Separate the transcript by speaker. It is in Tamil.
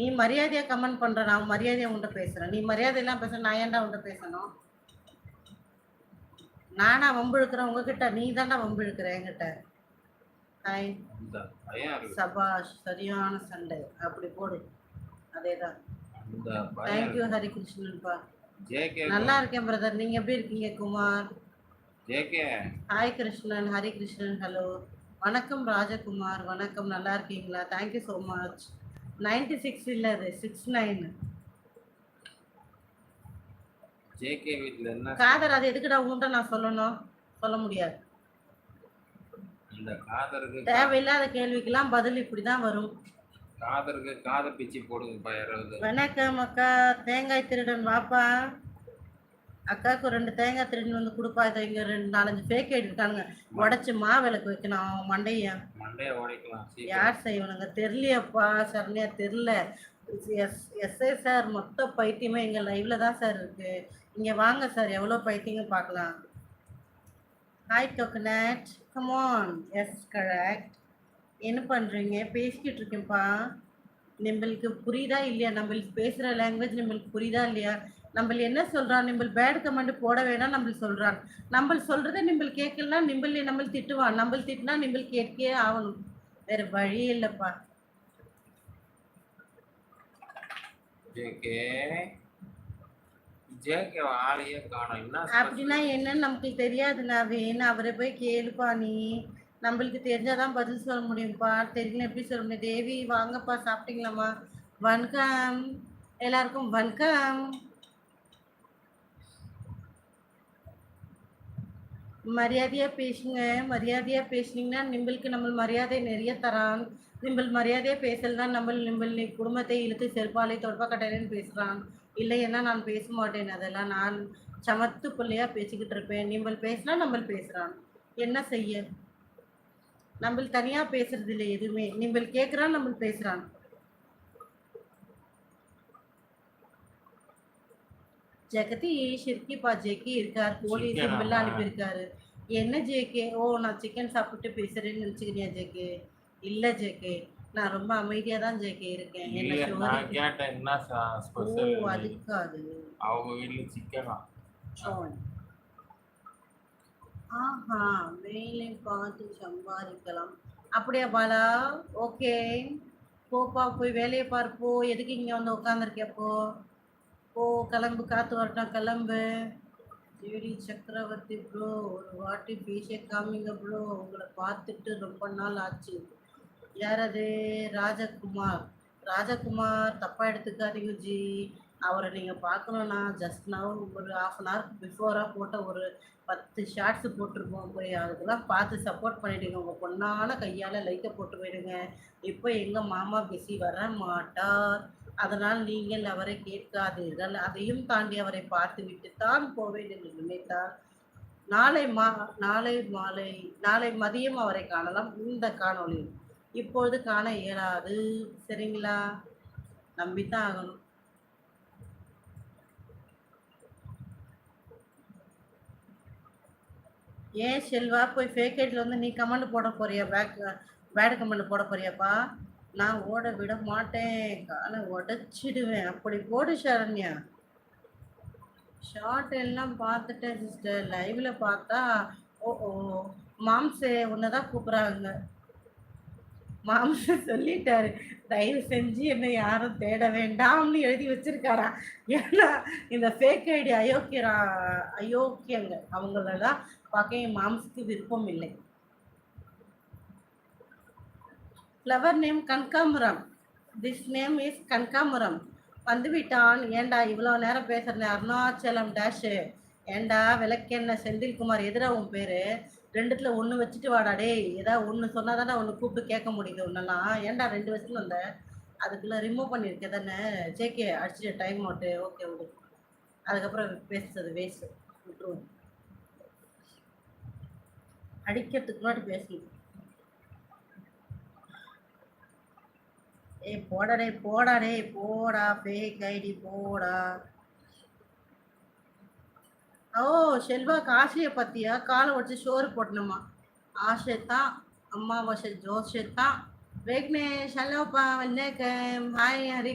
Speaker 1: நீ மரியாதையா கமெண்ட் பண்ற, நான் மரியாதையா உன்கிட்ட பேசுறேன். நீ மரியாதை எல்லாம் பேச நான் ஏன்டா உன்கிட்ட பேசணும்? நானா வம்பு இழுக்கிறேன் உங்ககிட்ட? நீ தான்டா வம்பு இழுக்கிற என்கிட்ட. ஹாய் சபாஷ், சரியான சண்டை. அப்படி போடு, அதேதான். தேங்க்யூ ஹரிகிருஷ்ணன்பா. நல்லா இருக்கேன் பிரதர், நீங்க எப்படி இருக்கீங்க? குமார் ஹாய் கிருஷ்ணன், ஹரிகிருஷ்ணன் ஹலோ, வணக்கம் ராஜகுமார், வணக்கம், நல்லா இருக்கீங்களா? Thank you so much. 96 இல்லை, அது 69. ஜேகே வீட்ல என்ன காதர்? அது எதுக்குடா உன்கிட்ட நான் சொல்லணும்? சொல்ல முடியாது. இந்த காதருக்கு தேவையில்லாத கேள்விக்கெல்லாம் பதில் இப்படிதான் வரும். காதருக்கு காதை பிச்சு போடுங்கப்பா யாராவது. வணக்கம் அக்கா, தேங்காய் திருடன் வாப்பா. அக்காவுக்கு 2 தேங்காய் திருடன் வந்து கொடுப்பா. இதை இங்க 4-5 ஃபேக் ஐடி இருக்கானுங்க, உடச்சி விளக்கு வைக்கணும். மண்டைய உடைக்கலாம். யார் செய்வனுங்க தெரியலையாப்பா. சரணியா தெரியல. எஸ்ஐ சார் மொத்த பைத்தியமே எங்க லைவ்ல தான் சார் இருக்கு. இங்க வாங்க சார், எவ்வளோ பைத்தியங்க பார்க்கலாம். Hi coconut, come on. Yes correct. என்ன பண்ணுறீங்க? பேசிக்கிட்டு இருக்கேன்ப்பா. நம்மளுக்கு புரியுதா இல்லையா? நம்மளுக்கு பேசுகிற லாங்குவேஜ் நம்மளுக்கு புரியுதா இல்லையா? நம்ம என்ன சொல்கிறான்? நம்ம பேட் கமெண்ட் போட வேணாம் நம்ம சொல்கிறான். நம்ம சொல்கிறத நம்ம கேட்கலன்னா நம்ம திட்டுவான். நம்ம திட்டினா நம்ம கேட்கே ஆகணும், வேறு வழி இல்லைப்பா. அப்படின்னா என்னன்னு நமக்கு தெரியாது. நான் வேணும் அவரை போய் கேளுப்பா. நீ நம்மளுக்கு தெரிஞ்சாதான் பதில் சொல்ல முடியும்ப்பா. தெரியல எப்படி சொல்ல முடியும்? தேவி வாங்கப்பா, சாப்பிட்டீங்களாம்மா? வணக்கம் எல்லாருக்கும், வணக்கம். மரியாதையா பேசுங்க. மரியாதையா பேசுனீங்கன்னா நிம்பளுக்கு நம்ம மரியாதை நிறைய தரான். நிம்பள் மரியாதையா பேசலாம். நிம்பள் நீ குடும்பத்தை இழுத்து செருப்பாலை தொடப்பா கட்டையிலன்னு பேசுறான். இல்லைன்னா நான் பேச மாட்டேன். அதெல்லாம் நான் சமத்து பிள்ளையா பேசிக்கிட்டு இருப்பேன். நிம்பள் பேசினா நம்ம பேசுறான், என்ன செய்ய? நம்ம தனியா பேசுறது இல்லை எதுவுமே. நிம்பள் கேட்குறான், நம்ம பேசுறான். ஜெகதீஷ் இருக்கிப்பா. ஜேகே இருக்கார், போலீஸ் எல்லாம் அனுப்பியிருக்காரு. என்ன ஜேகே? ஓ, நான் சிக்கன் சாப்பிட்டு பேசுறேன்னு நினச்சிக்கிறியா ஜேகே? இல்லை ஜேகே, நான் ரொம்ப அமைதியா தான் ஜேகே இருக்கேன். என்ன அதுக்காது அவங்க வீட்டுல சிக்கனா? ஆஹா, மேலே பார்த்து சம்பாதிக்கலாம் அப்படியா பாலா? ஓகே போப்பா, போய் வேலையை பார்ப்போ. எதுக்கு இங்க வந்து உட்காந்துருக்கப்போ? ஓ கிளம்பு, காத்து வரட்டும், கிளம்பு. ஜேடி சக்கரவர்த்தி ப்ரோ, ஒரு வாட்டி பேசிய காமிங்க ப்ரோ, உங்களை பார்த்துட்டு ரொம்ப நாள் ஆச்சு. யார் அது? ராஜகுமார். ராஜகுமார் தப்பா எடுத்துக்காதீங்க ஜி. அவரை நீங்கள் பார்க்கணுன்னா ஜஸ்ட் நவ் ஒரு 1/2 hour பிஃபோராக போட்ட ஒரு 10 ஷார்ட்ஸு போட்டிருப்போம். போய் அதுக்கெல்லாம் பார்த்து சப்போர்ட் பண்ணிவிடுங்க. உங்கள் பொண்ணான கையால் லைக்கை போட்டு போயிடுங்க. இப்போ எங்கள் மாமா பிஸி வர மாட்டார், அதனால் நீங்கள் அவரை கேட்காதீர்கள். அதையும் தாண்டி அவரை பார்த்து விட்டு தான் போவேன் என்று நினைத்தார். நாளை மாலை நாளை மதியம் அவரை காணலாம் இந்த காணொளியில். இப்பொழுது காண இயலாது, சரிங்களா? நம்பித்தான் ஆகணும். ஏன் செல்வா, போய் ஃபேக் ஐடியில் வந்து நீ கமெண்ட் போட போறியா? பேட் கமெண்ட் போட போறியாப்பா? நான் ஓட விட மாட்டேன், காலை உடச்சிடுவேன். அப்படி போடு சரண்யா. ஷார்ட் எல்லாம் பார்த்துட்டேன் சிஸ்டர், லைவ்ல பார்த்தா ஓ ஓ மாம்சே உன்னதான் கூப்பிட்றாங்க. மாம்சம் சொல்லிட்டாரு, தயவு செஞ்சு என்னை யாரும் தேட வேண்டாம்னு எழுதி வச்சிருக்காரா. ஏன்னா இந்த ஃபேக் ஐடி அயோக்கியங்க அவங்களெல்லாம் பார்க்க என் மாம்சத்துக்கு விருப்பம் இல்லை. ஃப்ளவர் நேம் கனகாம்பரம். திஸ் நேம் இஸ் கனகாம்பரம். வந்துவிட்டான். ஏண்டா இவ்வளோ நேரம் பேசுகிறேன்? அருணாச்சலம் டேஷு. ஏண்டா விளக்கெண்ண செந்தில்குமார், எதிரா உன் பேர்? 2த்துல 1 வச்சுட்டு வாடா டே. ஏதாவது ஒன்று சொன்னால் தானே ஒன்று கூப்பிட்டு கேட்க முடியுது ஒன்றெல்லாம். ஏன்டா 2 வச்சுட்டு வந்த? அதுக்குள்ளே ரிமூவ் பண்ணியிருக்கேன் தானே. ஜேகே அடிச்சுட்டு டைம் அவுட்டு. ஓகே விடு, அதுக்கப்புறம் பேசுறது வேஸ்ட், விட்டுருவோம். அடிக்கிறதுக்கு முன்னாடி பேசணும். ஏய் போடாடே போடாடே போடா, ஃபேக் ஐடி போடா. ஓ செல்வா, ஆசையை பற்றியா? காலை வச்சு சோறு போட்டணுமா? ஆசை தான், அம்மாவாசை ஜோசை தான். விக்னேஷ் ஹலோப்பா, வணக்கம். ஹாய் ஹரி.